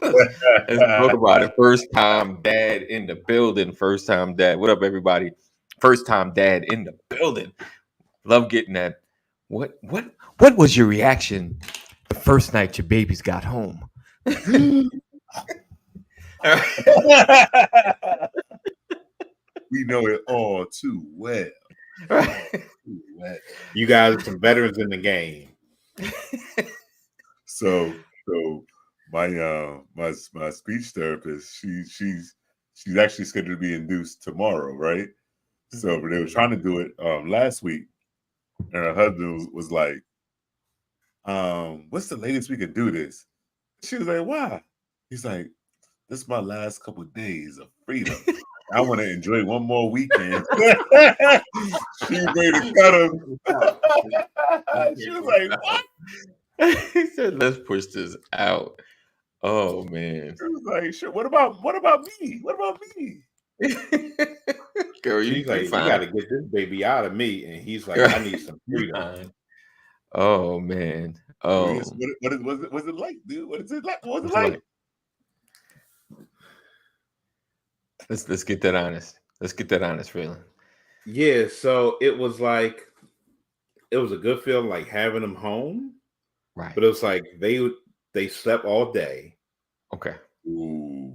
Let's talk about it. First time dad in the building. First time dad. What up, everybody? First time dad in the building. Love getting that. What was your reaction the first night your babies got home? We know it all too well. Too well. You guys are some veterans in the game. So my speech therapist, she's actually scheduled to be induced tomorrow, right? So but they were trying to do it last week, and her husband was like, what's the latest we could do this? She was like, why? He's like, this is my last couple of days of freedom. I want to enjoy one more weekend. She made a cut him. She was like, what? He said, let's push this out. Oh man. She was like, sure, what about me? What about me? Girl, She's like, you got to get this baby out of me. And he's like, I need some freedom. Oh man. Oh, what was it like, dude? What is it like? What was it like? Let's get that honest. Let's get that honest feeling. Yeah, so it was a good feeling, like having them home. Right. But it was like they slept all day. Okay. Ooh.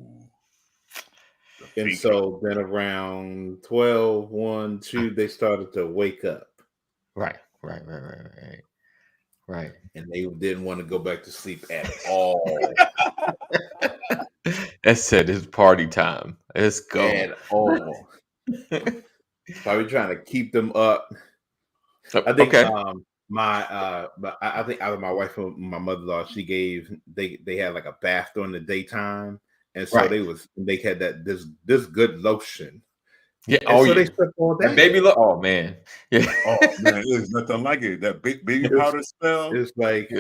And so then around 12, 1, 2, they started to wake up. Right. And they didn't want to go back to sleep at all. That said, it's party time. Let's go. At all. Probably trying to keep them up. I think I think either my wife or my mother-in-law, they had like a bath during the daytime, and so they had this good lotion. Yeah. And so they slept all day. Baby oh man. Yeah. Oh man, there's nothing like it. That baby powder smell. It's like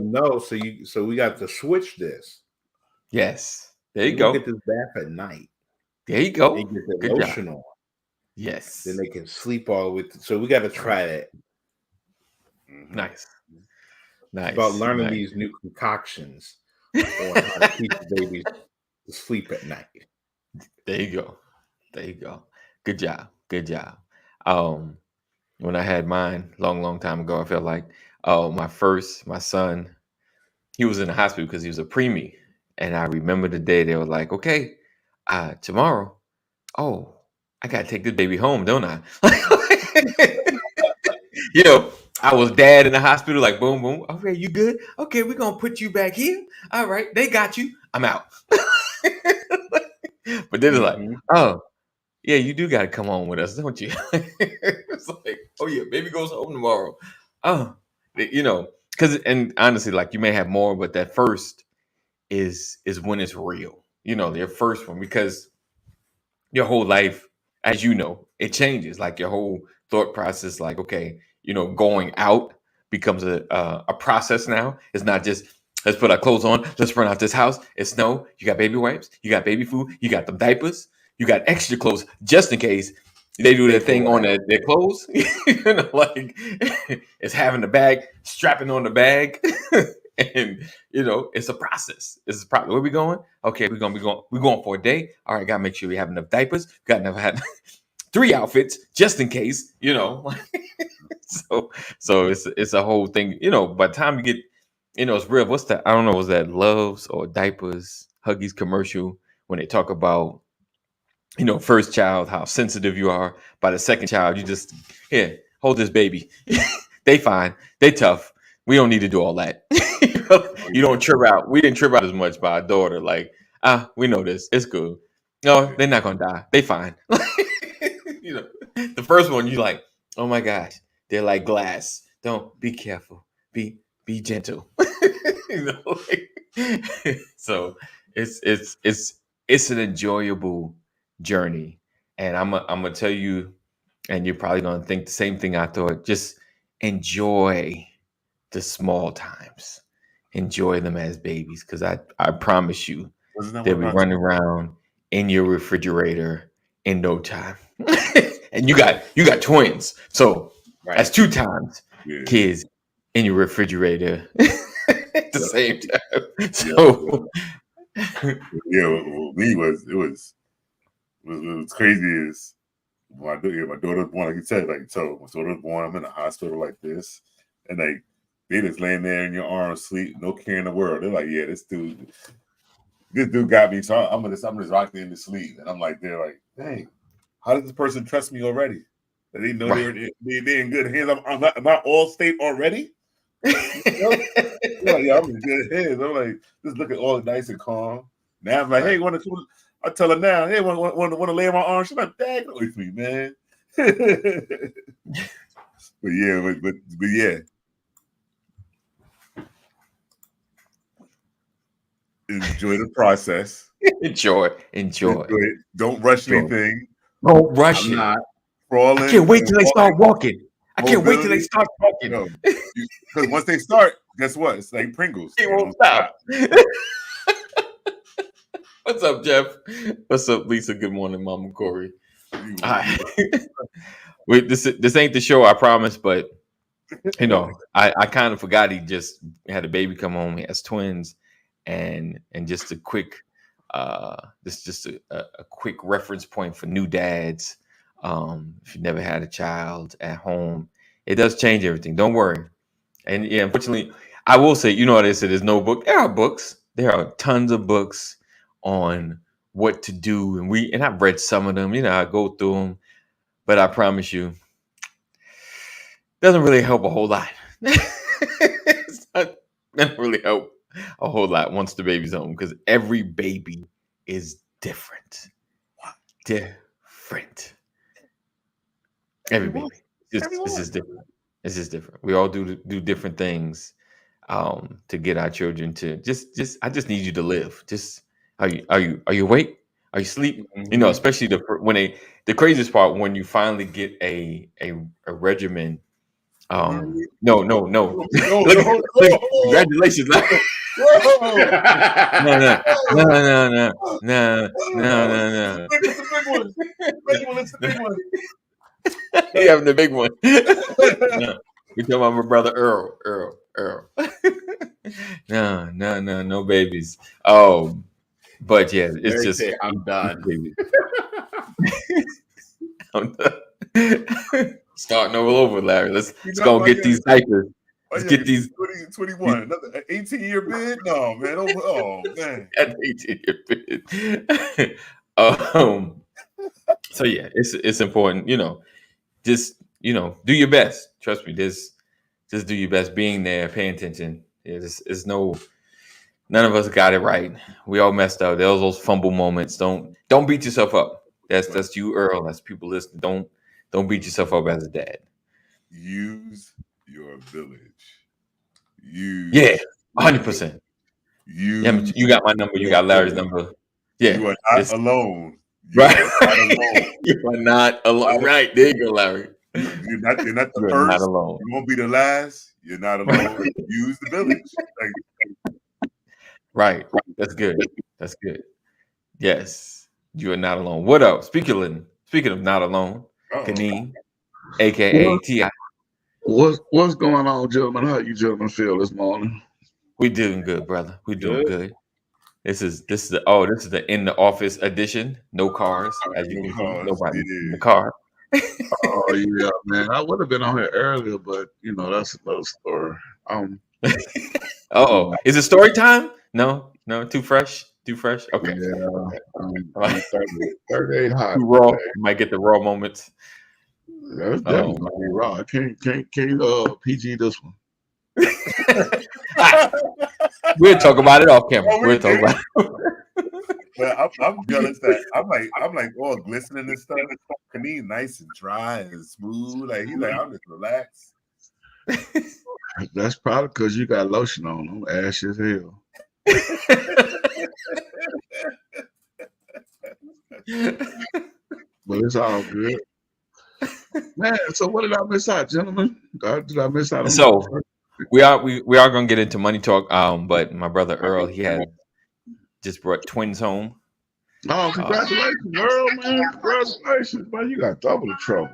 no. So we got to switch this. Yes. There you go. Get this bath at night. There you go. And get the lotion on. Yes. Then they can sleep all with. So we got to try that. Nice. It's about learning these new concoctions on how to teach the babies to sleep at night. There you go. Good job. When I had mine long time ago, I felt like my son, he was in the hospital because he was a preemie. And I remember the day they were like, okay, tomorrow, I gotta take this baby home, don't I? I was dad in the hospital, like boom, boom. Okay, you good? Okay, we're gonna put you back here. All right, they got you. I'm out. But then it's like, oh, yeah, you do gotta come home with us, don't you? It's like, oh yeah, baby goes home tomorrow. Oh, because and honestly, like you may have more, but that first is when it's real. Their first one, because your whole life, as you know, it changes. Like your whole thought process, like, okay, going out becomes a process now. It's not just let's put our clothes on, let's run out this house. It's no, you got baby wipes, you got baby food, you got them diapers, you got extra clothes just in case they do their thing on their clothes. Like it's having the bag, strapping on the bag. And it's a process. It's a process. Where we going? Okay, we're going for a day. All right, gotta make sure we have enough diapers. Gotta have 3 outfits just in case. So it's a whole thing. By the time you get, it's real. What's that? I don't know. Was that Loves or Diapers Huggies commercial when they talk about first child, how sensitive you are. By the second child, you just here hold this baby. They fine. They tough. We don't need to do all that. You don't trip out. We didn't trip out as much by our daughter. Like, we know this. It's good. No, they're not gonna die. They fine. The first one, you like, oh my gosh, they're like glass. Don't be careful. Be gentle. So it's an enjoyable journey, and I'm gonna tell you, and you're probably gonna think the same thing I thought. Just enjoy the small times. Enjoy them as babies, because I promise you they'll be running around in your refrigerator in no time. And you got twins, so that's 2 times kids in your refrigerator at the same time. So Yeah, with me it was crazy is my daughter was born, like you said, like so my daughter was born, I'm in a hospital like this, and like they just laying there in your arms, sleep, no care in the world. They're like, yeah, this dude got me, so I'm just rocking into sleep, and I'm like, they're like, dang, how does this person trust me already? That they know they're in good hands. I'm not all state already. You know? Like, yeah, I'm in good hands. I'm like, just looking all nice and calm. Now I'm like, hey, I tell her now, hey, want to lay in my arms? She's like, dang, go with me, man. But yeah. Enjoy the process. Enjoy it. Don't rush anything. Don't rush it. Not. I can't wait till they start walking. I can't wait till they start talking. No, because once they start, guess what? It's like Pringles. They won't stop. What's up, Jeff? What's up, Lisa? Good morning, Mama Corey. All right. Wait, this ain't the show, I promise, but you know, I kind of forgot he just had a baby come home. He has twins, and just a quick just a quick reference point for new dads. If you never had a child at home, it does change everything. Don't worry. And yeah, unfortunately, I will say, you know what I said, there's no book. There are books. There are tons of books on what to do. And I've read some of them, you know, I go through them, but I promise you, doesn't really help a whole lot. Doesn't really help a whole lot once the baby's home, because every baby is different. Different. Every baby. This is different. This is different. We all do different things to get our children to just I just need you to live. Just are you awake? Are you asleep? You know, especially the craziest part when you finally get a regimen. No. Congratulations. No. It's the big one. You having the big one. No. We talking about my brother Earl. No babies. Oh, but yeah, it's just I'm done. I'm done. Starting all over, Larry. Let's go get these diapers. Let's get these 21. Another 18-year bid? No, man. Oh man. An 18-year bid. So yeah, it's important, you know. Just, you know, do your best. Trust me, just do your best being there, paying attention. It's none of us got it right. We all messed up. There was those fumble moments. Don't beat yourself up. That's you, Earl. That's people listening. Don't beat yourself up as a dad. Use your village. 100%. You got my number. You got Larry's number. Yeah, you are not alone. Right. You are not alone. Right. There you go, Larry. You're not the first. Not alone. You won't be the last. You're not alone. Use the village. Right. That's good. Yes. You are not alone. What else? Speaking of not alone, Kaneem, aka T.I. What's going on, gentlemen? How you gentlemen feel this morning? We doing good, brother. We doing good. This is the in the office edition. No cars, as you can see. Nobody in the car. Oh yeah, man. I would have been on here earlier, but you know that's another story. Is it story time? No, too fresh. Okay. Yeah. 38 hot. Too raw. You might get the raw moments. That's definitely gonna be raw. Can you PG this one? We'll talk about it off camera. We'll talk about it. But I'm jealous that I'm like all glistening and stuff. Kaneem nice and dry and smooth. Like he's like, I'm just relaxed. That's probably because you got lotion on. I'm ash as hell. But it's all good. Man, so what did I miss out, gentlemen? Did I miss out on so we are gonna get into money talk. But my brother Earl, he had just brought twins home. Oh, congratulations, Earl, man. Congratulations, man. You got double the trouble.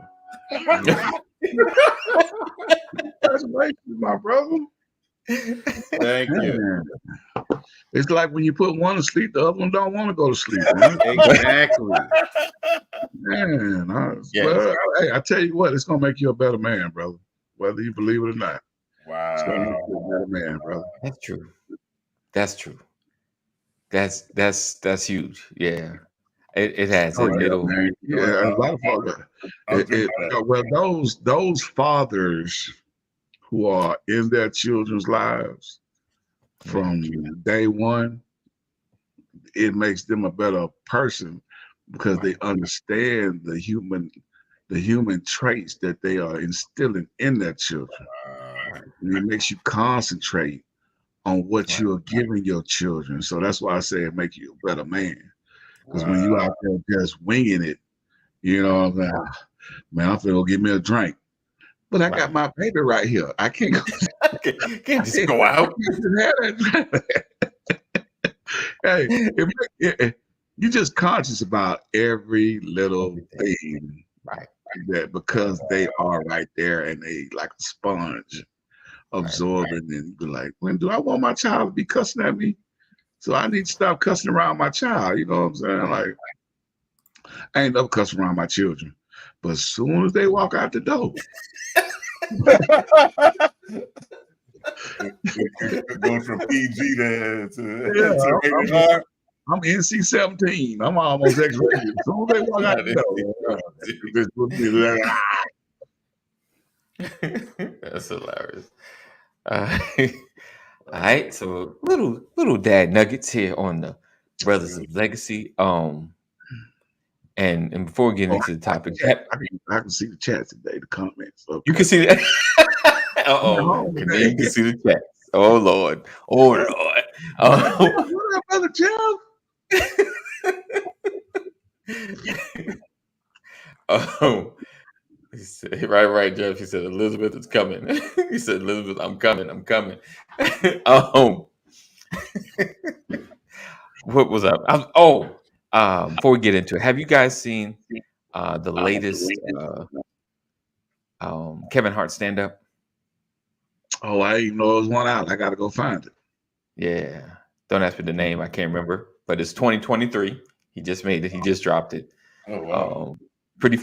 Congratulations, my brother. Thank you. It's like when you put one to sleep, the other one don't want to go to sleep, man. Exactly. Man, Yes. well, hey, I tell you what, it's gonna make you a better man, brother. Whether you believe it or not, it's gonna make you a better man, brother. That's true. That's true. That's huge. Yeah. It has. Oh yeah, It'll man. Yeah, a lot of folks. Well, those fathers who are in their children's lives from day one, it makes them a better person because they understand the human traits that they are instilling in their children. And it makes you concentrate on what you are giving your children. So that's why I say it makes you a better man. Because when you out there just winging it, you know, I'm like, man, I'm finna go get me a drink. But I got my baby right here. I can't go. Can't just go out. Hey, you're just conscious about every little thing, Right. that because they are right there and they like a sponge absorbing, and you be like, when do I want my child to be cussing at me? So I need to stop cussing around my child. You know what I'm saying? Like, I ain't never cussing around my children, but as soon as they walk out the door, Going from PG to rated R. I'm NC-17. I'm almost X-rated. As soon as they walk out the door, That's hilarious. All right, so little dad nuggets here on the Brothers of Legacy. And before we get into the topic, I can see the chat today, the comments. Okay. you can see that. You can see the chat. Oh Lord, oh Lord. What up, brother Jeff? He said, right, Jeff. He said, Elizabeth is coming. He said, Elizabeth, I'm coming. What was up? Before we get into it, have you guys seen the latest Kevin Hart stand up? Oh, I didn't know it was one out. I got to go find it. Yeah. Don't ask me the name. I can't remember. But it's 2023. He just made it. He just dropped it. Oh, wow.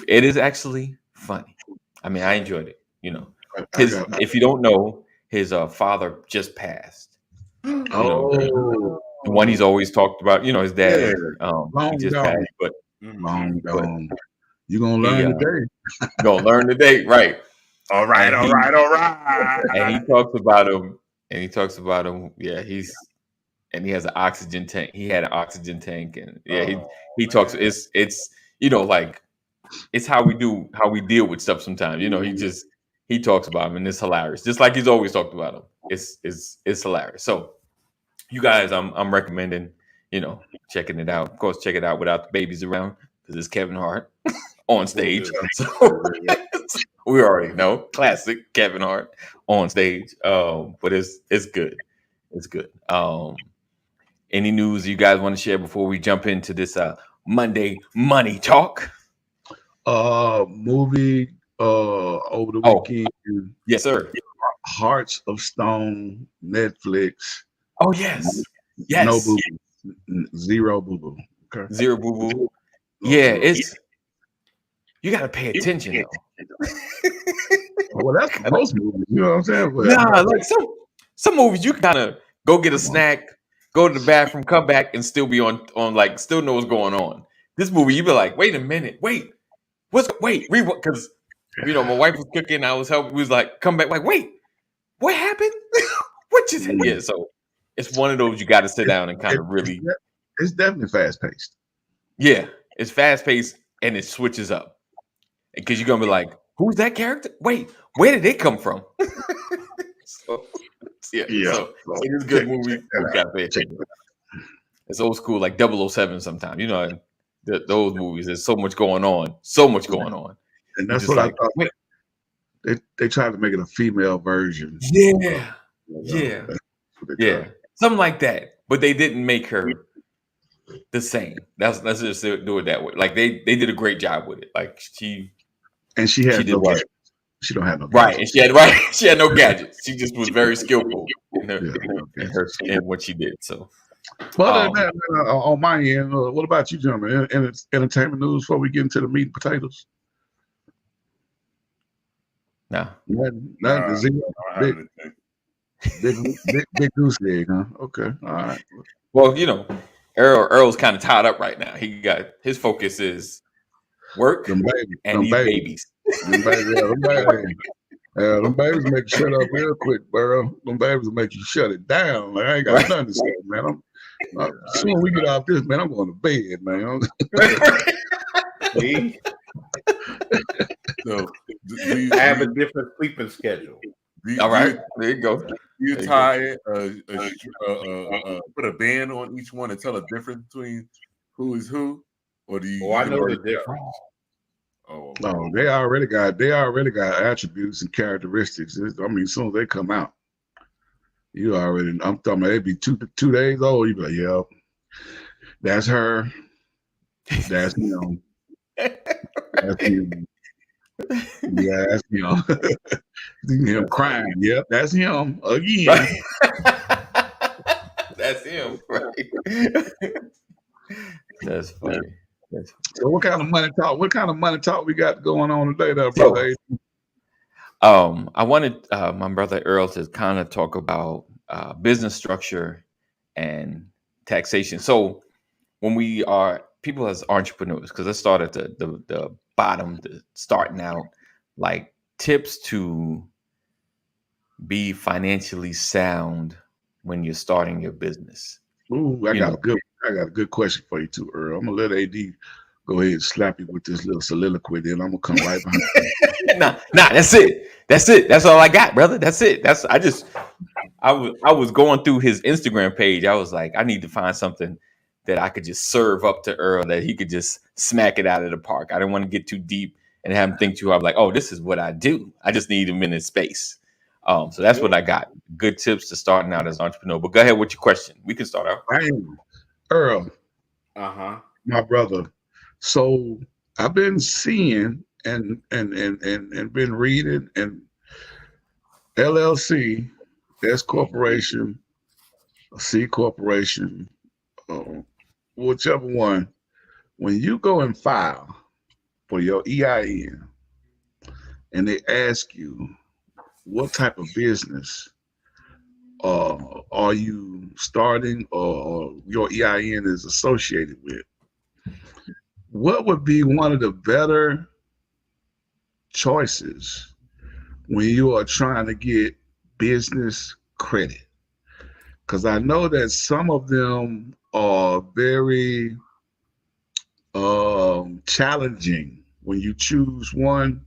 It is actually funny. I mean, I enjoyed it. You know, if you don't know, his father just passed. Oh, the one he's always talked about. You know, his dad. He just passed. But long gone. You're gonna learn today. Gonna learn today, right? All right. And he talks about him. Yeah, he has an oxygen tank. He had an oxygen tank, and he talks. It's like it's how we deal with stuff sometimes. You know, he talks about him, and it's hilarious. Just like he's always talked about him. It's hilarious. So you guys, I'm recommending, checking it out. Of course, check it out without the babies around, because it's Kevin Hart on stage. So we already know, classic Kevin Hart on stage. But it's good. It's good. Any news you guys want to share before we jump into this Monday money talk? Movie over the weekend. Yes, sir. Hearts of Stone, Netflix. Oh yes. No boo-boo. Zero boo-boo. Okay. Zero boo-boo. Yeah, you gotta pay attention though. Well, that's most movies, you know what I'm saying? But, like some movies you kind of go get a snack, go to the bathroom, come back, and still be on like still know what's going on. This movie, you be like, wait a minute, rewind, because my wife was cooking, I was helping. We was like, come back, like, wait, what happened? What just happened? Yeah, so it's one of those you got to sit down and kind of really. It's definitely fast paced. Yeah, it's fast paced and it switches up because you're gonna be like, who's that character? Wait, where did they come from? So it is a good movie. It's old school, like 007 sometimes. Those movies. There's so much going on. And that's what I thought. Wait. They tried to make it a female version. Yeah. Something like that. But they didn't make her the same. Let's just do it that way. Like they did a great job with it. Like she had She don't have no Right, gadgets. and she had no gadgets. She just was very skillful in what she did. So, but other than that, on my end, what about you, gentlemen? Entertainment news before we get into the meat and potatoes. No, Big goose egg, huh? Okay, all right. Well, Earl's kind of tied up right now. He got his focus is work and these babies. Them babies make you shut up real quick, bro. Them babies will make you shut it down. Like, I ain't got nothing to say, man. As soon as we get off this, man, I'm going to bed, man. See? So, I have a different sleeping schedule. All right, there you go. You tie it, put a band on each one and tell a difference between who is who, or do you? Oh, I know the difference. Oh, no, they already got attributes and characteristics. I mean, as soon as they come out, you already. I'm talking about it'd be 2 days old. You be like, yeah, that's her. That's him. That's him. Yeah, that's him. Him crying. Yep, that's him again. Right. That's him. Right. That's funny. So what kind of money talk? What kind of money talk we got going on today, there, brother? I wanted my brother Earl to kind of talk about business structure and taxation. So when we are people as entrepreneurs, because let's start at the bottom, starting out, like tips to be financially sound when you're starting your business. Ooh, I got a good question for you too, Earl. I'm gonna let AD go ahead and slap you with this little soliloquy, then I'm gonna come right behind you. Nah, that's it. That's all I got, brother. That's it. I was going through his Instagram page. I was like, I need to find something that I could just serve up to Earl that he could just smack it out of the park. I didn't want to get too deep and have him think too hard. Like, oh, this is what I do. I just need him in his space. So that's what I got. Good tips to starting out as an entrepreneur. But go ahead with your question. We can start out. Earl. My brother. So I've been seeing and been reading, and LLC, S corporation, C corporation, whichever one. When you go and file for your EIN, and they ask you what type of business are you starting or your EIN is associated with, what would be one of the better choices when you are trying to get business credit? Because I know that some of them are very challenging when you choose one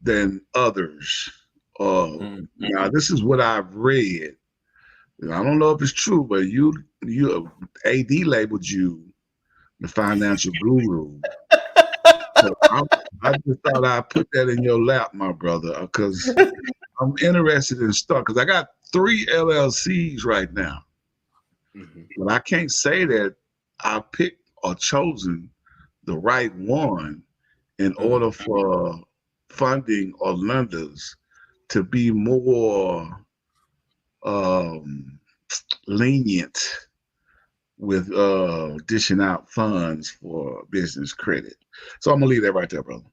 than others. Now, this is what I've read. I don't know if it's true, but you AD labeled you the financial guru. So I just thought I'd put that in your lap, my brother, because I'm interested in stuff. Because I got 3 LLCs right now, but I can't say that I picked or chosen the right one in order for funding or lenders to be more lenient with dishing out funds for business credit. So I'm gonna leave that right there, brother.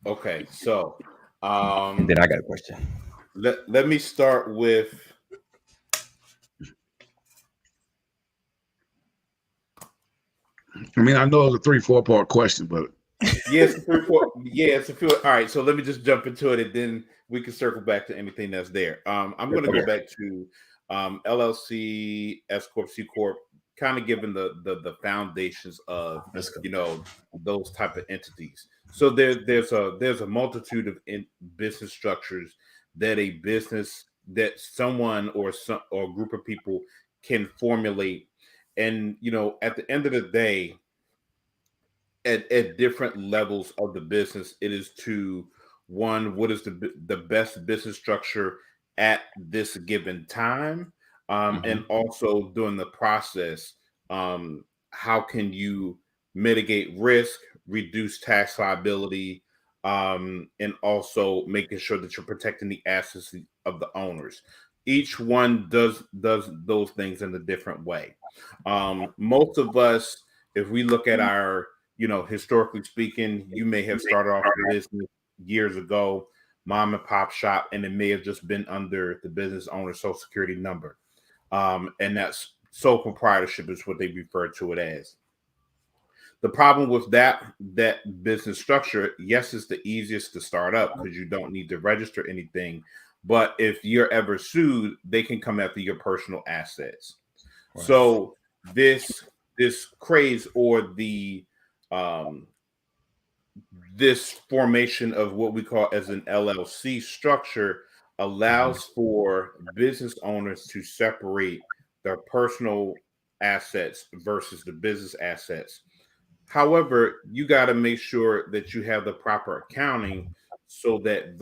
Okay, so and then I got a question. Let me start with I mean, I know it's a 3-4 part question, but yes, it's a few. All right, so let me just jump into it, and then we can circle back to anything that's there. I'm going to go back to LLC, S corp, C corp, kind of given the foundations of those type of entities. So there's a multitude of business structures that a business that someone or a group of people can formulate, and at the end of the day, at different levels of the business, it is to one, what is the best business structure at this given time, and also during the process, how can you mitigate risk, reduce tax liability, and also making sure that you're protecting the assets of the owners. Each one does those things in a different way. Most of us, if we look at our, historically speaking, you may have started off a business years ago, mom and pop shop, and it may have just been under the business owner's social security number. And that's sole proprietorship is what they refer to it as. The problem with that business structure, yes, it's the easiest to start up because you don't need to register anything. But if you're ever sued, they can come after your personal assets. Right. So this craze or the this formation of what we call as an LLC structure allows for business owners to separate their personal assets versus the business assets. However, you got to make sure that you have the proper accounting so that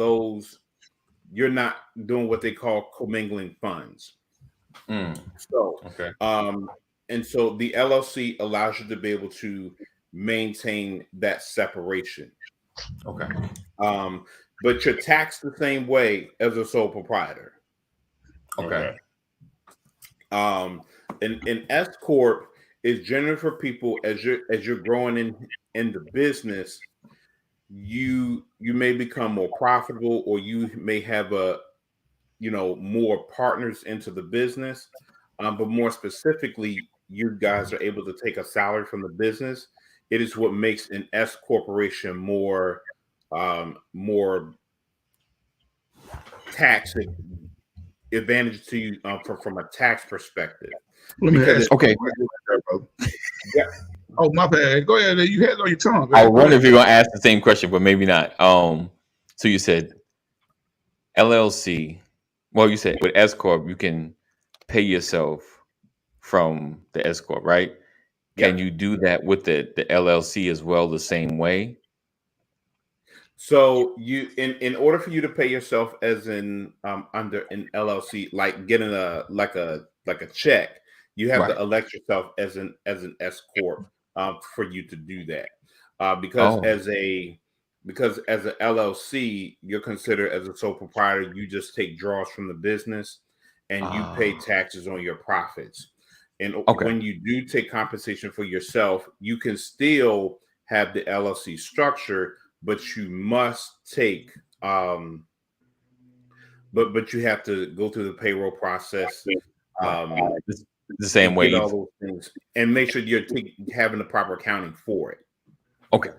you're not doing what they call commingling funds. So, okay. And so the LLC allows you to be able to maintain that separation. Okay. But you're taxed the same way as a sole proprietor. Okay. And S corp is generally for people as you're growing in the business, you may become more profitable, or you may have more partners into the business. But more specifically, you guys are able to take a salary from the business. It is what makes an S corporation more tax advantage to you from a tax perspective. Let me ask. Okay. Yeah. Oh, my bad. Go ahead. You had it on your tongue. I wonder if you're gonna ask the same question, but maybe not. So you said LLC. Well, you said with S corp you can pay yourself from the S corp, right? Can you do that with the LLC as well, the same way? So you, in order for you to pay yourself as in under an LLC, like getting like a check, you have to elect yourself as an S corp for you to do that. Because as an LLC, you're considered as a sole proprietor. You just take draws from the business, and you pay taxes on your profits. And when you do take compensation for yourself, you can still have the LLC structure, but you must take but you have to go through the payroll process the same way, all those things, and make sure you're having the proper accounting for it. Okay.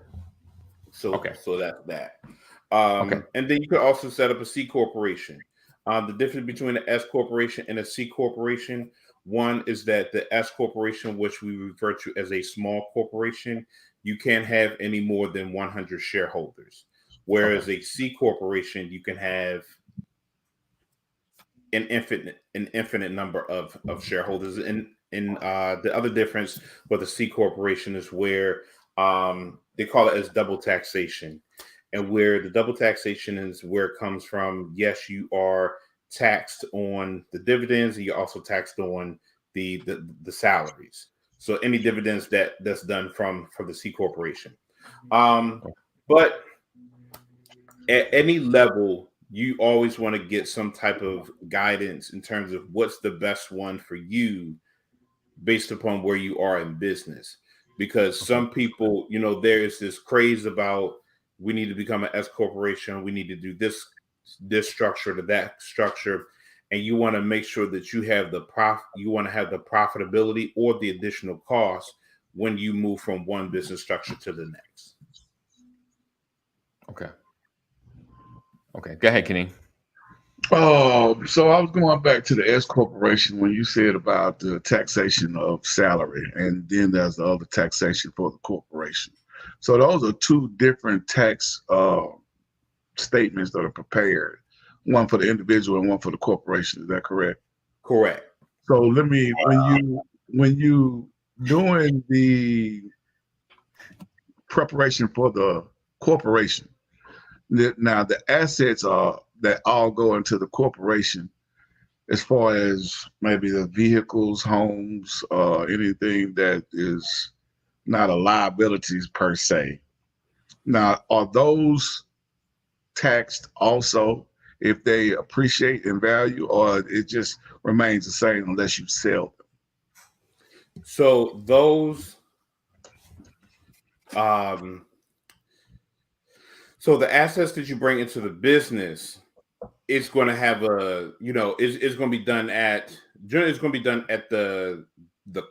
So that's that. And then you could also set up a C corporation. The difference between an S corporation and a C corporation, one is that the S corporation, which we refer to as a small corporation, you can't have any more than 100 shareholders. Whereas a C corporation, you can have an infinite number of shareholders. And the other difference with a C corporation is where they call it as double taxation. And where the double taxation is where it comes from, yes, you are taxed on the dividends, and you're also taxed on the salaries. So any dividends that's done from the C corporation. But at any level, you always want to get some type of guidance in terms of what's the best one for you based upon where you are in business. Because some people, there is this craze about, we need to become an S corporation, we need to do this structure to that structure. And you want to make sure that you have you want to have the profitability or the additional cost when you move from one business structure to the next. Okay. Go ahead, Kenny. So I was going back to the S corporation when you said about the taxation of salary, and then there's the other taxation for the corporation. So those are two different tax statements that are prepared. One for the individual and one for the corporation. Is that correct? Correct. So when you doing the preparation for the corporation, now the assets that all go into the corporation, as far as maybe the vehicles, homes, anything that is not a liabilities per se. Now, are those taxed also if they appreciate in value, or it just remains the same unless you sell them? So those, um, so the assets that you bring into the business, it's going to have a, it's going to be done at, generally it's going to be done at the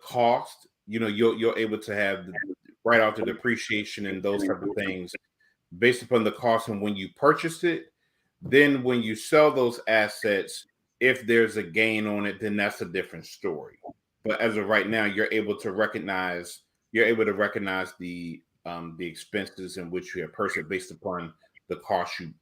cost. You're able to have write off the depreciation and those type of things based upon the cost and when you purchased it. Then when you sell those assets, if there's a gain on it, then that's a different story. But as of right now, you're able to recognize the expenses in which you have purchased based upon the cost you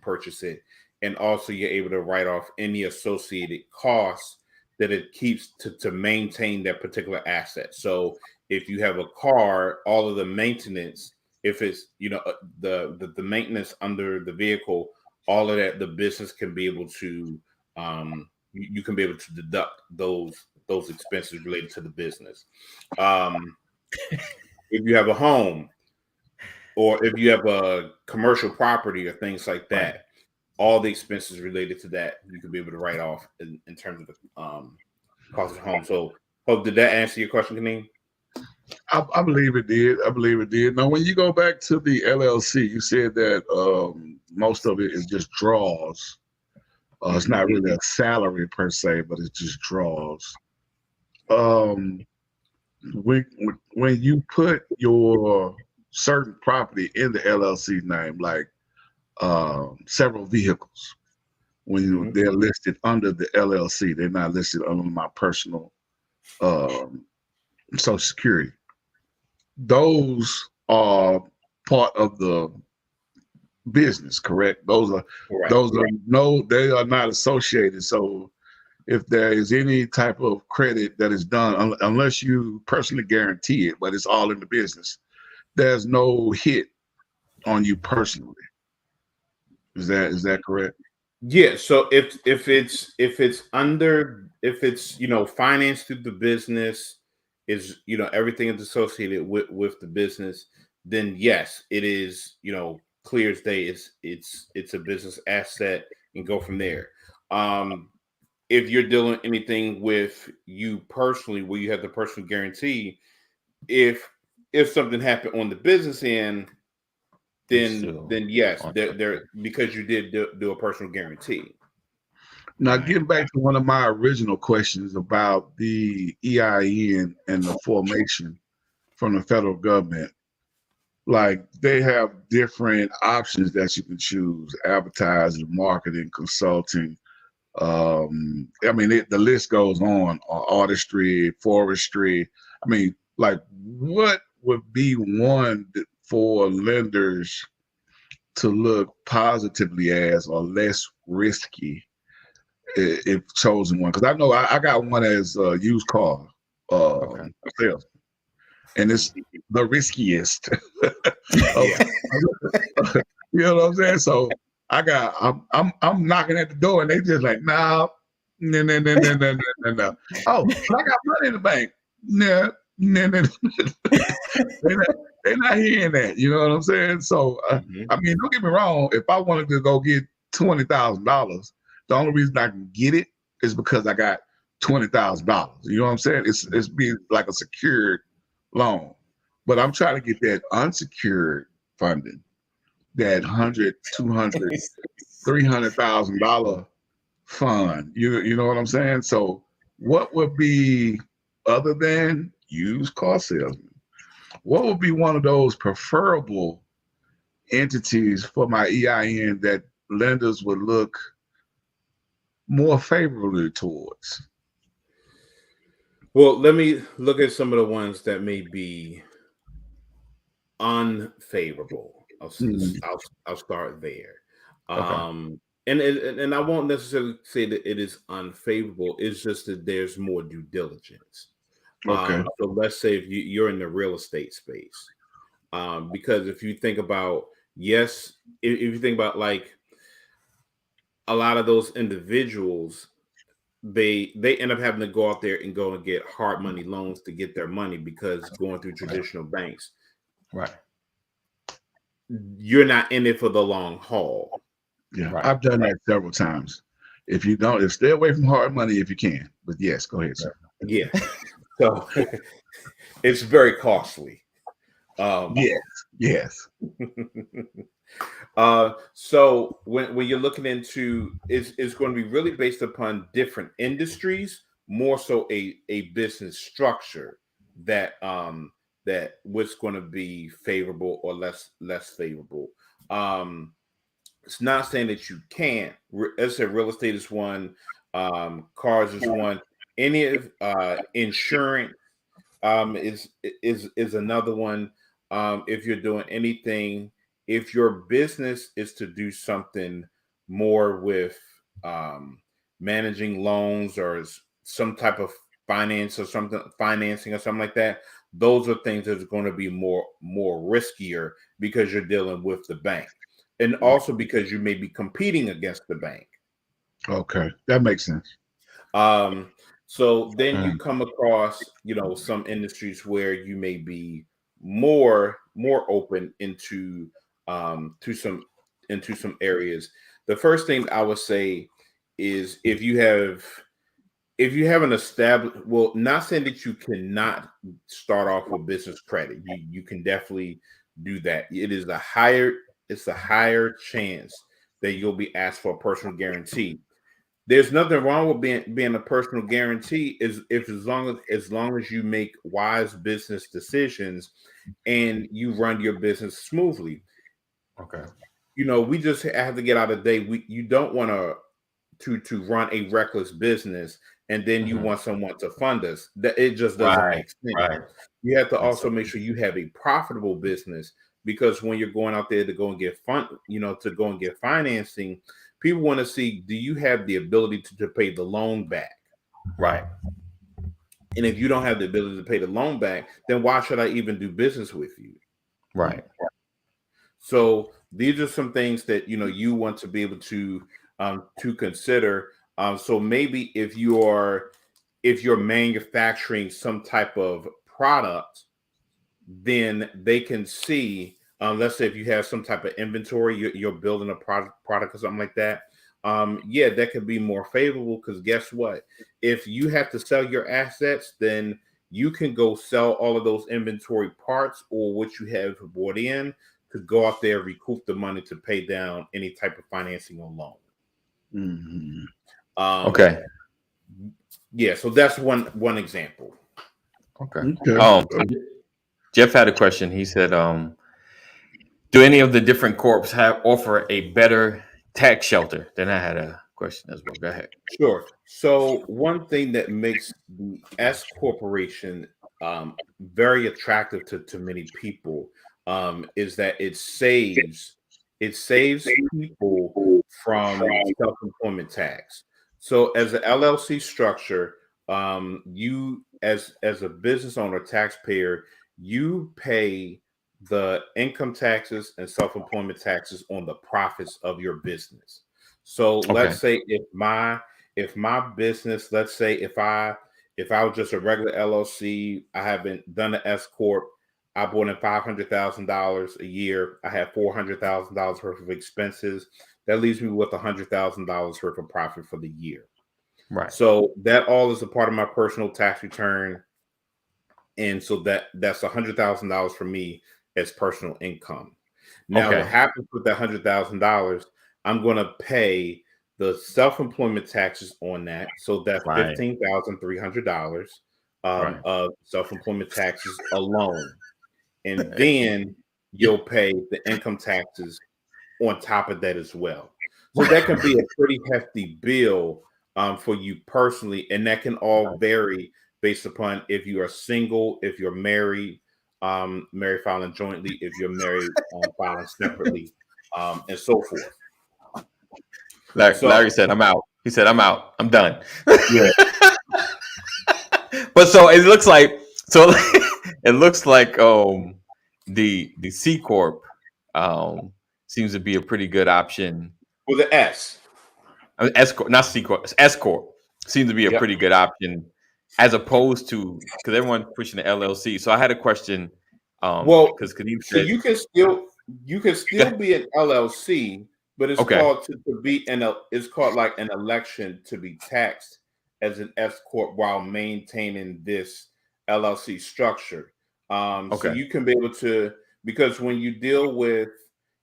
purchase it, and also you're able to write off any associated costs that it keeps to maintain that particular asset. So if you have a car, all of the maintenance, if it's the maintenance under the vehicle, all of that, the business can be able to you can be able to deduct those expenses related to the business. If you have a home or if you have a commercial property or things like that, right, all the expenses related to that you can be able to write off in terms of the cost of the home. So, hope did that answer your question, Kaneem? I believe it did. I believe it did. Now, when you go back to the LLC, you said that most of it is just draws. It's not really a salary per se, but it's just draws. When you put your certain property in the LLC name, like several vehicles, when they're listed under the LLC, they're not listed under my personal Social Security. Those are part of the business, correct? Those are they are not associated. So if there is any type of credit that is done, unless you personally guarantee it, but it's all in the business, there's no hit on you personally. Is that correct? Yeah. So if it's financed through the business, is everything is associated with the business, then yes, it is clear as day. It's a business asset and go from there. If you're dealing anything with you personally, where you have the personal guarantee, if something happened on the business end, then yes, there because you did do a personal guarantee. Now, getting back to one of my original questions about the EIN and the formation from the federal government, like they have different options that you can choose: advertising, marketing, consulting. I mean, the list goes on. Artistry, forestry. I mean, like, what would be one for lenders to look positively as or less risky if chosen one? Because I know I got one as a used car sales, and it's the riskiest. You know what I'm saying? So I'm knocking at the door, and they just like, no. Oh, but I got money in the bank. No. They're not hearing that. You know what I'm saying? So I mean, don't get me wrong. If I wanted to go get $20,000, the only reason I can get it is because I got $20,000. You know what I'm saying? It's being like a secured loan, but I'm trying to get that unsecured funding, that $100,000, $200,000, $300,000 fund. You know what I'm saying? So what would be, other than used car salesman, what would be one of those preferable entities for my EIN that lenders would look more favorably towards? Well, let me look at some of the ones that may be unfavorable. I'll start there. And I won't necessarily say that it is unfavorable. It's just that there's more due diligence. So let's say if you're in the real estate space, because if you think about, if you think about like a lot of those individuals, they end up having to go out there and go and get hard money loans to get their money because going through traditional banks. Right. you're not in it for the long haul. Yeah, Right. I've done that several times. If you don't, stay away from hard money if you can. But yes, go ahead, sir. Yeah. So it's very costly. Yes. So when you're looking into it's going to be really based upon different industries, more so a business structure that that what's going to be favorable or less favorable. It's not saying that you can't. As I said, real estate is one, cars is one. Any of insurance is another one. If you're doing anything, if your business is to do something more with managing loans or some type of financing or something like that, those are things that's going to be more riskier because you're dealing with the bank, and also because you may be competing against the bank. Okay, that makes sense. So then you come across, some industries where you may be more open into some areas. The first thing I would say is if you have an established, well, not saying that you cannot start off with business credit. You can definitely do that. It's a higher chance that you'll be asked for a personal guarantee. There's nothing wrong with being a personal guarantee as long as you make wise business decisions and you run your business smoothly. Okay. We just have to get out of the day. You don't want to run a reckless business and then you want someone to fund us. That it just doesn't make sense. Right. You have to also make sure you have a profitable business, because when you're going out there to go and get financing, people want to see, do you have the ability to pay the loan back? Right. And if you don't have the ability to pay the loan back, then why should I even do business with you? Right. So these are some things that you want to be able to consider. So maybe if you're manufacturing some type of product, then they can see. Let's say if you have some type of inventory, you're building a product or something like that. That could be more favorable, because guess what? If you have to sell your assets, then you can go sell all of those inventory parts or what you have bought in to go out there, recoup the money to pay down any type of financing or loan. Mm-hmm. Okay. Yeah, so that's one example. Okay. Jeff had a question. He said, do any of the different corps offer a better tax shelter? Then I had a question as well. Go ahead. Sure. So one thing that makes the S corporation very attractive to many people is that it saves people from self-employment tax. So as an LLC structure, you as a business owner, taxpayer, you pay the income taxes and self-employment taxes on the profits of your business. So let's say if my business, let's say if I was just a regular LLC, I haven't done an S corp, I brought in $500,000 a year, I have $400,000 worth of expenses. That leaves me with $100,000 worth of profit for the year. Right. So that all is a part of my personal tax return, and so that's $100,000 for me as personal income. Now, what happens with that $100,000? I'm going to pay the self-employment taxes on that. So that's $15,300 of self-employment taxes alone. And then you'll pay the income taxes on top of that as well. So that can be a pretty hefty bill for you personally. And that can all vary based upon if you are single, if you're married, married filing jointly, if you're married filing separately, and so forth. Larry said, "I'm out." He said, "I'm out. I'm done." Yeah. But so it looks like the C corp seems to be a pretty good option. With the S. S corp, not C corp. S corp seems to be a pretty good option, as opposed to, because everyone's pushing the LLC. So I had a question. Well, so you can still You can still be an LLC, but it's Okay. called to be it's called like an election to be taxed as an S corp while maintaining this LLC structure. So Okay. you can be able to, because when you deal with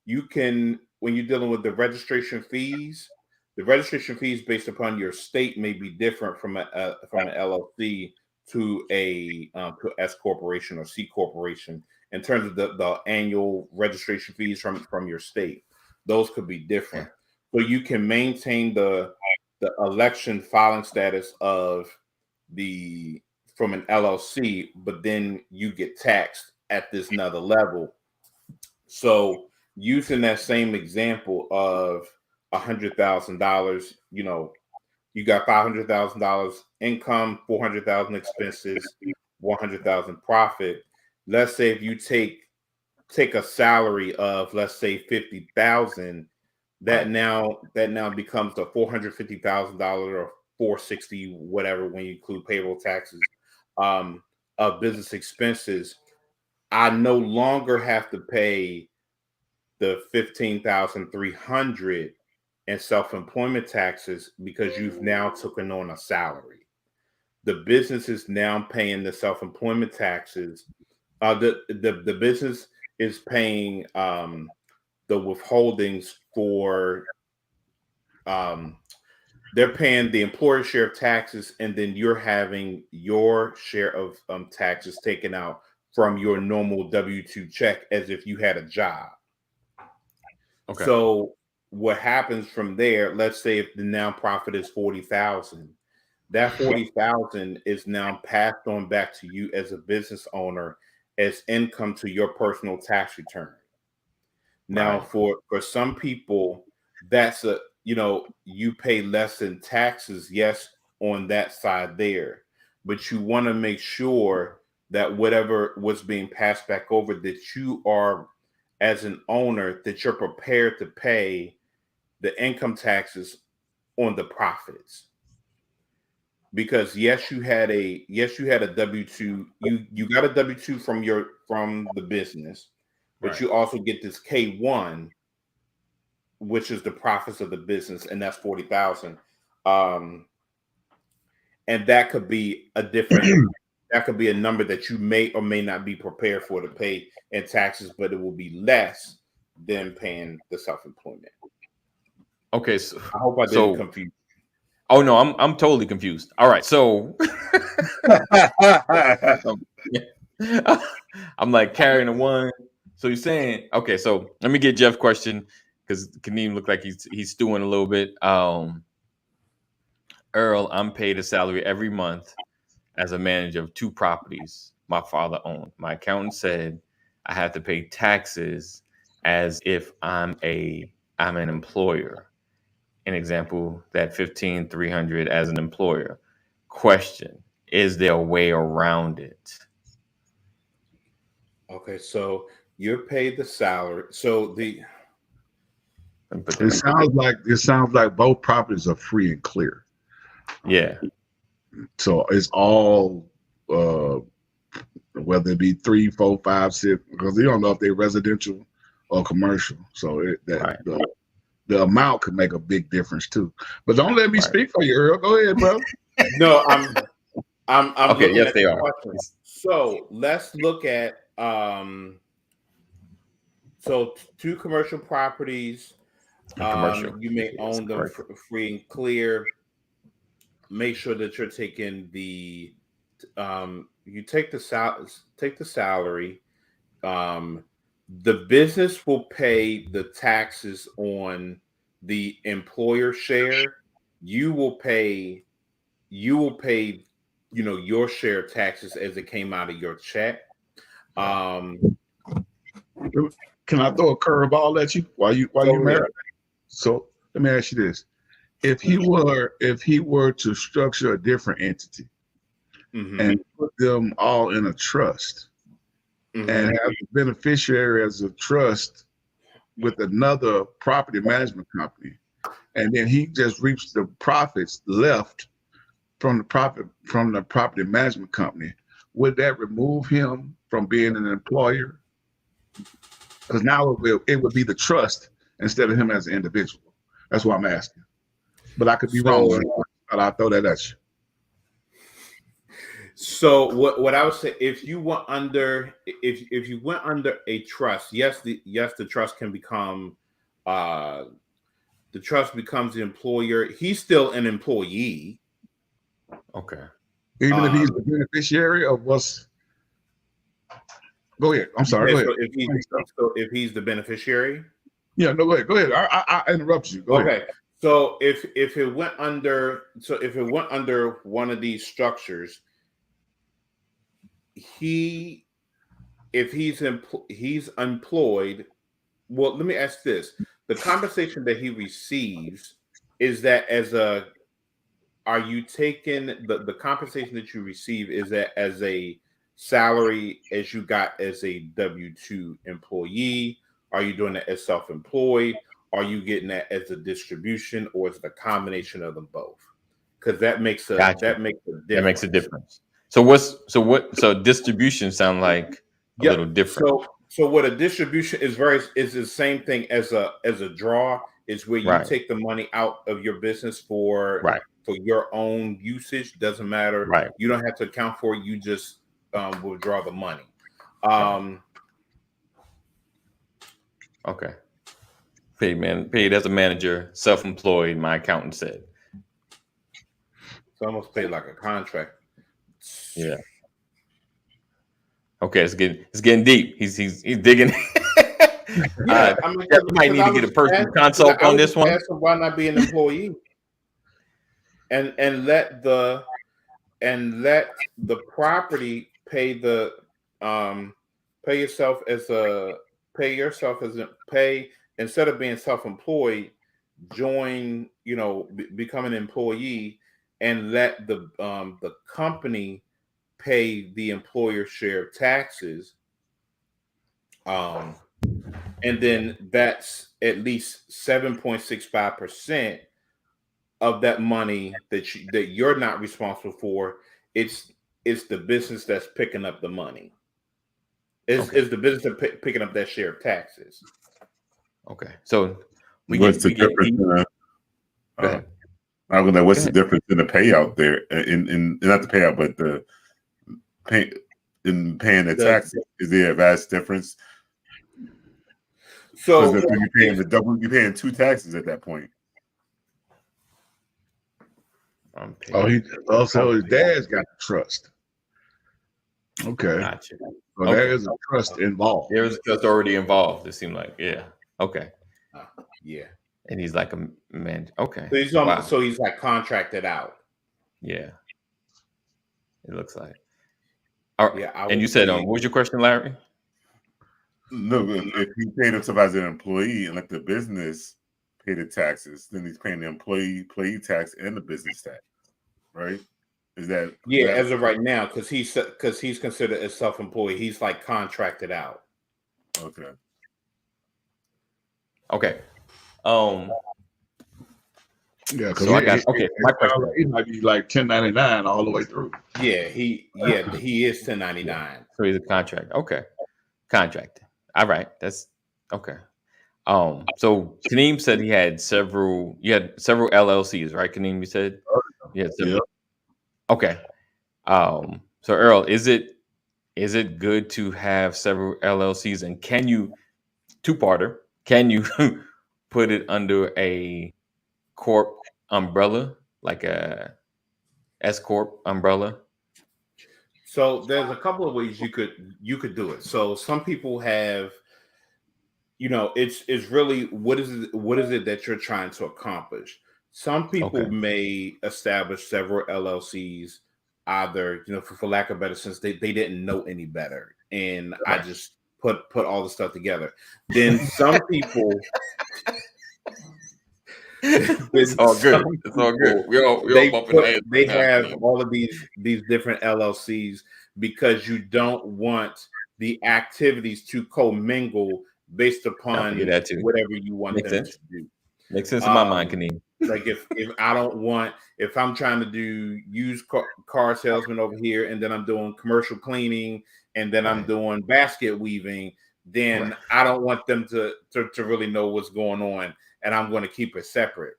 when you're dealing with the registration fees based upon your state may be different from an LLC to to S corporation or C corporation in terms of the annual registration fees from your state. Those could be different. So you can maintain the election filing status of from an LLC, but then you get taxed at this another level. So using that same example of $100,000, you got $500,000 income, 400,000 expenses, 100,000 profit. Let's say if you take a salary of, let's say, 50,000, that now becomes the $450,000 or 460 whatever when you include payroll taxes of business expenses. I no longer have to pay the 15,300 in self-employment taxes because you've now taken on a salary. The business is now paying the self-employment taxes. The business is paying the withholdings for they're paying the employer share of taxes, and then you're having your share of taxes taken out from your normal W-2 check as if you had a job. Okay. So what happens from there, let's say if the now profit is 40,000, that 40,000 is now passed on back to you as a business owner as income to your personal tax return. Now, Right. for some people, that's you pay less in taxes, yes, on that side there, but you want to make sure that whatever was being passed back over, that you are, as an owner, that you're prepared to pay the income taxes on the profits. Because yes, you had a W-2, you got a W-2 from the business, but Right. you also get this K-1, which is the profits of the business, and that's 40,000. And that could be a number that you may or may not be prepared for to pay in taxes, but it will be less than paying the self-employment. Okay. So I hope I didn't confuse. Oh no, I'm totally confused. All right, so I'm like carrying a one. So you're saying, okay, so let me get Jeff's question because Kaneem looked like he's stewing a little bit. Earl, I'm paid a salary every month as a manager of 2 properties my father owned. My accountant said I have to pay taxes as if I'm an employer. An example, that 15,300 as an employer. Question: is there a way around it? Okay, so you're paid the salary. So It sounds like both properties are free and clear. Yeah. So it's all whether it be 3, 4, 5, 6, because you don't know if they're residential or commercial. So Right. the amount could make a big difference too. But don't let me speak for you, Earl. Go ahead, bro. No, I'm Okay. looking Yes, at they the are. question. So let's look at so 2 commercial properties. Commercial. You may Yes, own them correct. free and clear. Make sure that you're taking you take the salary. The business will pay the taxes on the employer share. You will pay your share of taxes as it came out of your check. Can I throw a curveball at you while you married? So let me ask you this: if he were to structure a different entity and put them all in a trust and have the beneficiary as a trust with another property management company, and then he just reaps the profits left from the property management company, would that remove him from being an employer? Because now it would be the trust instead of him as an individual. That's why I'm asking. But I could be wrong. But I'll throw that at you. So what I would say, if you went under a trust, yes, the trust can become the trust becomes the employer. He's still an employee. Okay. Even if he's the beneficiary of what's. Go ahead. I'm sorry. Yeah, go ahead. So if he's the beneficiary. Yeah, no, go ahead. Go ahead. I interrupt you. Go ahead. So if it went under one of these structures, he's employed. Well, let me ask this: the compensation that he receives, is that are you taking the compensation that you receive, is that as a salary as you got as a W-2 employee? Are you doing that as self-employed? Are you getting that as a distribution, or is it a combination of them both? Because that makes a difference. So distribution sound like a little different. So what a distribution is the same thing as a draw, is where you take the money out of your business for your own usage. Doesn't matter. You don't have to account for it. You just withdraw the money. Okay. Paid as a manager, self-employed, my accountant said. It's almost paid like a contract. Yeah. Okay, it's getting deep. He's digging. Yeah, you might need to get a personal consult on this one. Why not be an employee and let the property pay yourself as instead of being self-employed, join, become an employee, and let the company pay the employer share of taxes. And then that's at least 7.65% of that money that you're not responsible for. It's the business that's picking up the money. Is the business that picking up that share of taxes. Okay, so what's the difference? What's the difference in the payout there? In not the payout, but the in paying the taxes? Is there a vast difference? So you're paying you're paying two taxes at that point. So his dad's got the trust. Okay. Gotcha. So there is a trust involved. There is a trust already involved. It seemed like, yeah. Okay. Yeah. And he's like a man. Okay. So he's like contracted out. Yeah. It looks like. And you said, what was your question, Larry? No, if he paid himself as an employee and let the business pay the taxes, then he's paying the employee tax and the business tax, right? Is that as of right now, because he's considered as self-employed, he's like contracted out. Okay. Yeah, so I got my question. He might be like 1099 all the way through. Yeah, he is 1099. So he's a contract. Okay, contracted. All right, that's okay. So Kaneem said you had several LLCs, right? Kaneem, you said you had several. Yeah. Okay. So Earl, is it good to have several LLCs, and can you put it under a corp umbrella, like a S corp umbrella? So there's a couple of ways you could do it. So some people have, it's really what is it that you're trying to accomplish. Some people may establish several LLCs, either for lack of better sense, they didn't know any better, and I just put all the stuff together. Then some people. It's all good. It's all good. They have all of these different LLCs because you don't want the activities to commingle based upon whatever you want them to do. Makes sense in my mind, Kaneem. Like if I'm trying to do used car salesman over here, and then I'm doing commercial cleaning, and then I'm doing basket weaving, then I don't want them to really know what's going on, and I'm going to keep it separate.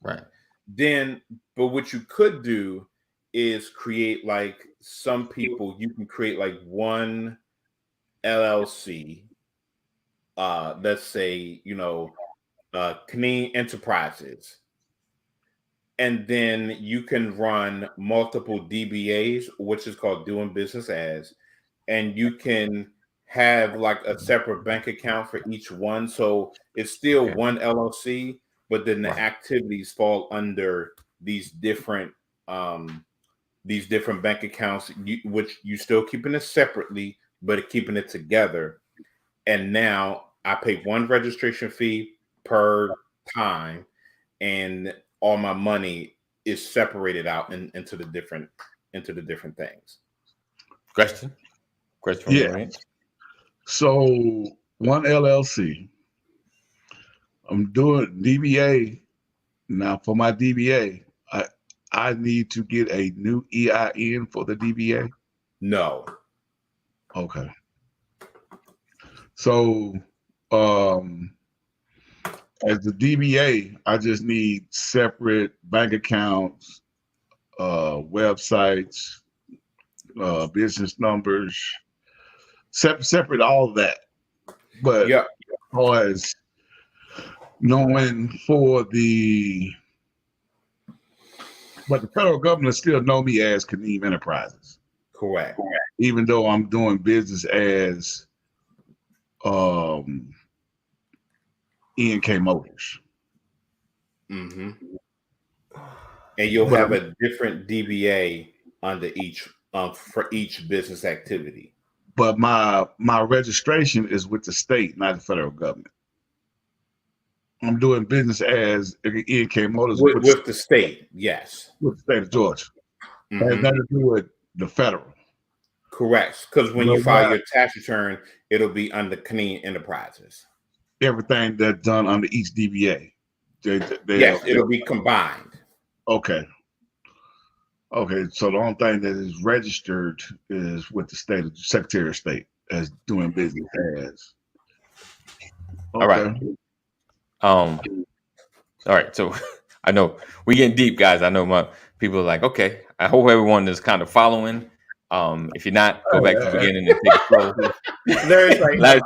Right. Then, but what you could do is create like some people, you can create like one LLC, let's say, Canadian Enterprises. And then you can run multiple DBAs, which is called doing business as, and you can have like a separate bank account for each one. So it's still one LLC, but then the activities fall under these different bank accounts, which you still keeping it separately, but keeping it together. And now I pay one registration fee per time, and all my money is separated out into the different things. Question. Yeah. So one LLC. I'm doing DBA now. For my DBA, I need to get a new EIN for the DBA. No. Okay. So, as the DBA, I just need separate bank accounts, websites, business numbers, separate all of that. But as far as knowing but the federal government still know me as Kaneem Enterprises. Correct. Even though I'm doing business as E&K Motors. Mm-hmm. And you'll have a different DBA under each for each business activity. But my registration is with the state, not the federal government. I'm doing business as E&K Motors with the state, yes. With the state of Georgia. Mm-hmm. It has nothing to do with the federal. Correct. Because when you file your tax return, it'll be under Canadian Enterprises. Everything that's done under each DBA. Yes, it'll be combined. Okay. So the only thing that is registered is with the Secretary of State as doing business as. Okay. All right. All right. So I know we getting deep, guys. I know my people are like, okay. I hope everyone is kind of following. If you're not, go back to the beginning and take it slow. Larry's like,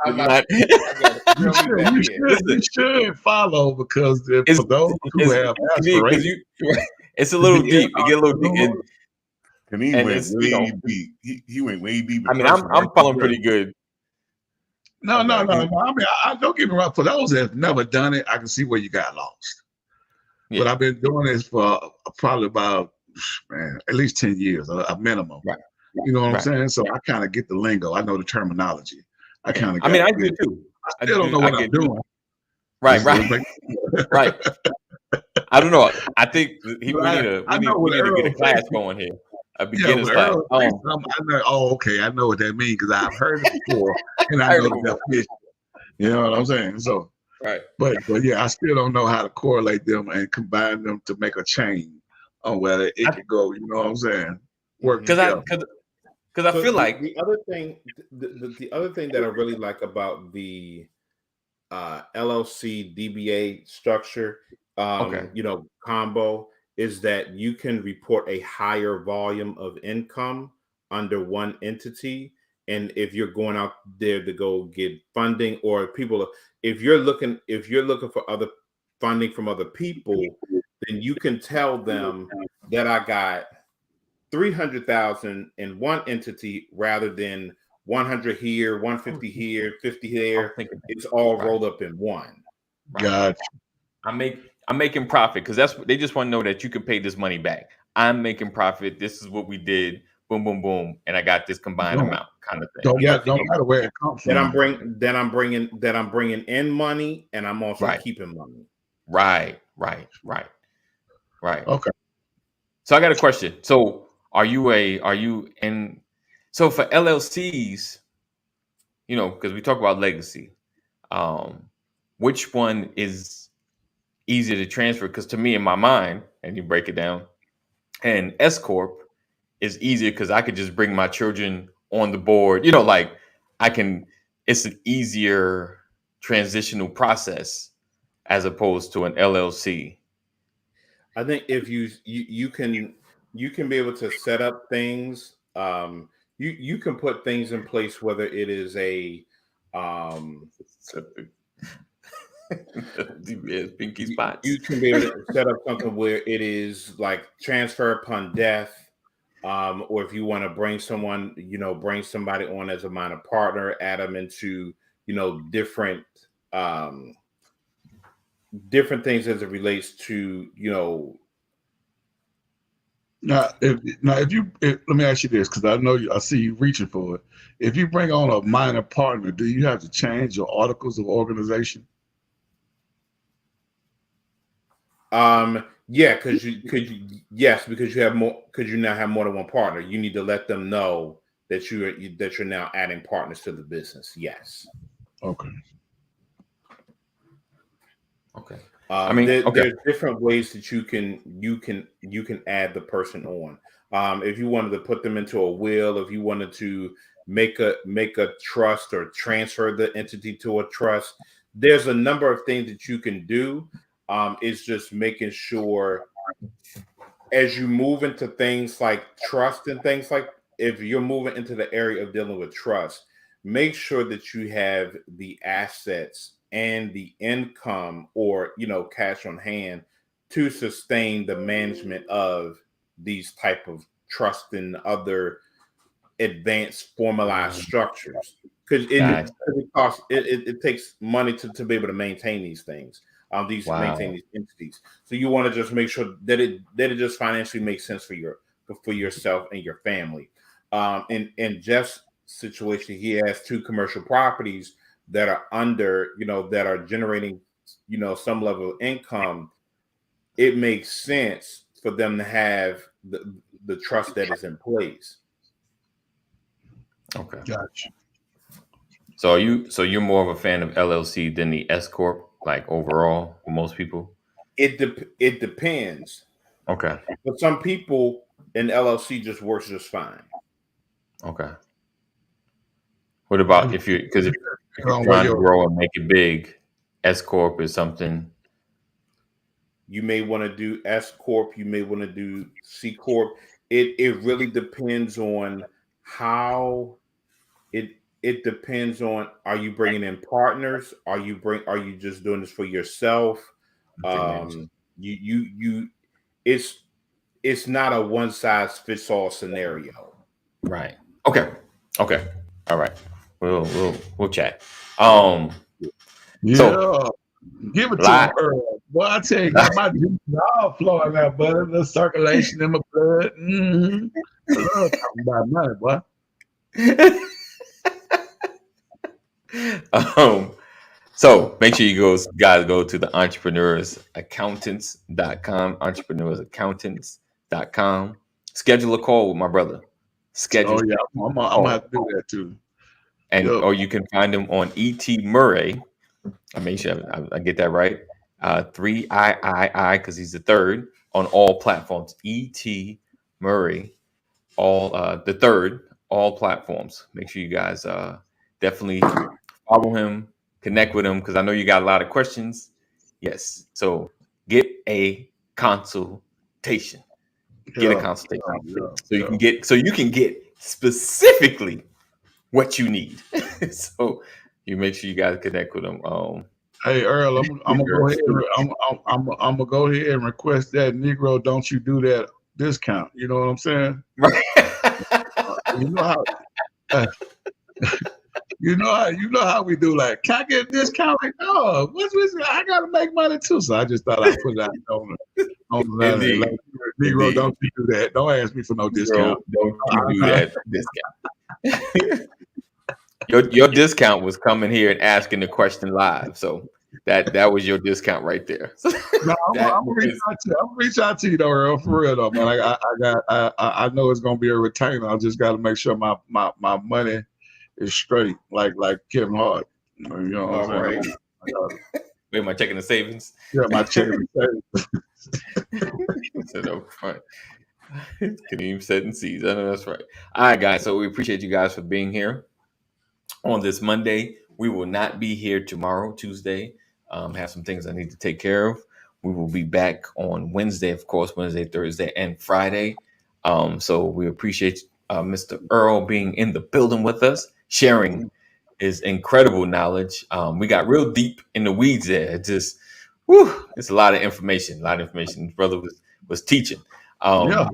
you should follow because for those who have aspirations, it's a little deep. You get a little deep. And he went way deep. He went way deep. I mean, I'm following pretty good. No. I mean, I don't get me wrong. For those that have never done it, I can see where you got lost. Yeah. But I've been doing this for probably about at least 10 years, a minimum. Right. You know what I'm saying? So I kind of get the lingo. I know the terminology. I do too. I still don't know what I'm doing. Right. Right. I don't know. I think we need to get a class going here. A beginner's class. I know what that means because I've heard it before and I know the definition. You know what I'm saying? So, right. But yeah, I still don't know how to correlate them and combine them to make a chain on whether it could go. You know what I'm saying? Work together. Because I feel like the other thing that I really like about the LLC DBA structure, combo, is that you can report a higher volume of income under one entity. And if you're going out there to go get funding, or if you're looking for other funding from other people, then you can tell them that I got 300,000 in one entity rather than 100 here, 150 here, 50 there. It's all rolled up in one. Gotcha. I'm making profit because that's what they just want to know, that you can pay this money back. I'm making profit. This is what we did. Boom, boom, boom, and I got this combined amount, kind of thing. Don't matter where it comes from. Then I'm bringing in money, and I'm also keeping money. Right. Okay. So I got a question. So are you in? So for LLCs, because we talk about legacy, which one is easier to transfer? Because to me, in my mind, and you break it down, and S Corp is easier because I could just bring my children on the board. Like I can. it's an easier transitional process as opposed to an LLC. I think if you can be able to set up things. You can put things in place, whether it is a pinky spots. You can be able to set up something where it is like transfer upon death, or if you want to bring someone, bring somebody on as a minor partner, add them into different different things as it relates to Now, if let me ask you this, because I see you reaching for it. If you bring on a minor partner, do you have to change your articles of organization? Yeah, because you have more, because you now have more than one partner. You need to let them know that you're now adding partners to the business. Yes. Okay. There's different ways that you can add the person on. If you wanted to put them into a will, if you wanted to make a trust or transfer the entity to a trust, there's a number of things that you can do. It's just making sure as you move into things like trust and things like, if you're moving into the area of dealing with trust, make sure that you have the assets and the income, or cash on hand, to sustain the management of these type of trust and other advanced formalized structures, because it takes money to be able to maintain these things, maintain these entities. So you want to just make sure that it just financially makes sense for yourself and your family. In Jeff's situation, he has 2 commercial properties that are that are generating some level of income. It makes sense for them to have the trust that is in place. Okay. Gotcha. So you're more of a fan of LLC than the S corp, like overall, for most people? It depends. Okay. But some people, an LLC just works just fine. Okay. What about if you're trying to grow and make it big, S corp is something? You may want to do S corp. You may want to do C corp. It really depends on how it depends on, are you bringing in partners? Are you just doing this for yourself? It's not a one size fits all scenario. Right. Okay. All right. We'll chat. So give it to me, Earl. Boy, I tell you, got my juices all flowing out, brother. The circulation in my blood. Mm-hmm. I love talking about money, boy. So make sure you guys go to the entrepreneursaccountants.com, entrepreneursaccountants.com. Schedule a call with my brother. I'm gonna have to do that too. Or you can find him on E.T. Murray. I make sure I get that right. 3 III, because he's the third on all platforms. E.T. Murray, the third, all platforms. Make sure you guys definitely follow him, connect with him, because I know you got a lot of questions. Yes. So get a consultation. Get a consultation. So you can get specifically what you need. So you make sure you guys connect with them. Hey Earl, I'm gonna go ahead. I'm gonna go ahead and request that Negro. Don't you do that discount? You know what I'm saying? Right. You know how we do. Like, can I get a discount? Like, oh, I gotta make money too. So I just thought I'd put it out on the like, Negro, don't you do that? Don't ask me for no discount. Don't you do that discount? Your discount was coming here and asking the question live. So that was your discount right there. No, I'm gonna reach out to you though, Earl, for real though, man. I know it's gonna be a retainer. I just got to make sure my money is straight, like Kevin Hart. You know what I'm saying? Wait, am I checking the savings? Yeah, my checking the savings. Can even set and seize. I know that's right. All right, guys. So we appreciate you guys for being here. on this Monday. We will not be here tomorrow, Tuesday. Have some things I need to take care of. We will be back on Wednesday, of course, Wednesday, Thursday, and Friday. So we appreciate Mr. Earl being in the building with us, sharing his incredible knowledge. We got real deep in the weeds there. It just, whew, it's a lot of information. A lot of information. His brother was teaching. Yeah.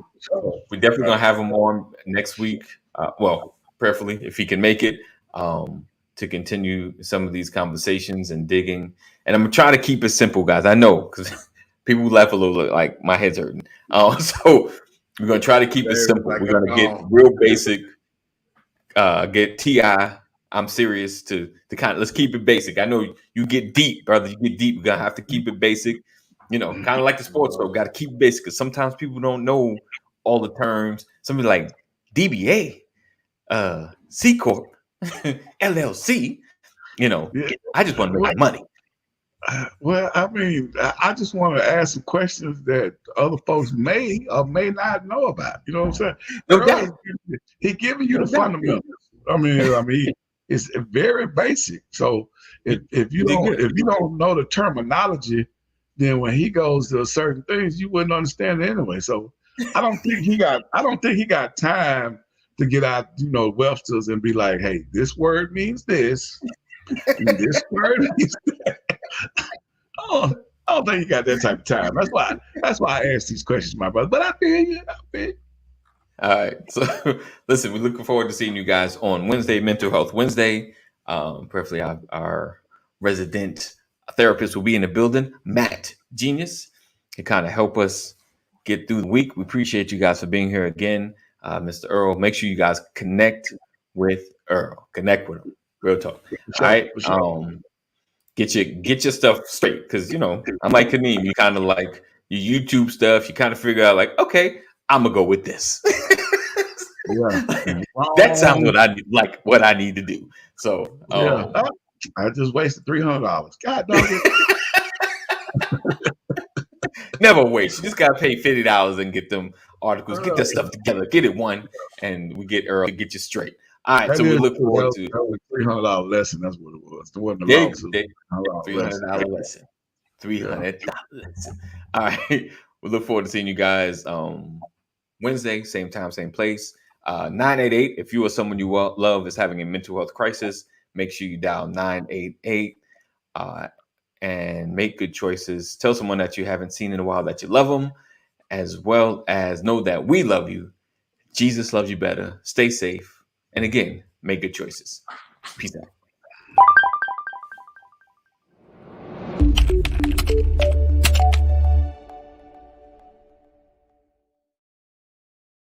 We're definitely gonna have him on next week. Well, prayerfully, if he can make it, to continue some of these conversations and digging. And I'm gonna try to keep it simple, guys. I know because people laugh a little like my head's hurting. So we're gonna try to keep it simple. We're gonna get real basic. Get Ti. I'm serious to kind of let's keep it basic. I know you get deep, brother. You get deep. We're gonna have to keep it basic. You know, kind of like the sports show. Got to keep it basic because sometimes people don't know all the terms. Somebody like DBA, C Corp, LLC. You know, Yeah. I just want to make money. Well, I mean, I just want to ask some questions that other folks may or may not know about. You know what I'm saying? No doubt. He giving you the fundamentals. I mean, it's very basic. So if you don't know the terminology, then when he goes to certain things, you wouldn't understand it anyway. So I don't think he got time to get out, Webster's and be like, hey, this word means this, and this word means that. I don't think he got that type of time. That's why I ask these questions, my brother. But I feel you. All right. So listen, we're looking forward to seeing you guys on Wednesday, Mental Health Wednesday. Preferably our resident therapist will be in the building, Matt Genius, to kind of help us get through the week. We appreciate you guys for being here again. Mr. Earl, make sure you guys connect with Earl. Connect with him. Real talk. All right. Get your stuff straight. Because, I'm like Kaneem. You kind of like your YouTube stuff. You kind of figure out like, okay, I'm going to go with this. Yeah. That sounds what I need to do. So I just wasted $300. God dog it. Never waste. You just gotta pay $50 and get them articles, get that stuff together, get it one, and we get Earl to get you straight. All right, so we look forward to $300 lesson. That's what it was. It wasn't $300 lesson. $300 lesson. All right, we look forward to seeing you guys Wednesday, same time, same place. 988. If you or someone you love is having a mental health crisis, make sure you dial 988 and make good choices. Tell someone that you haven't seen in a while that you love them, as well as know that we love you. Jesus loves you better. Stay safe. And again, make good choices. Peace out.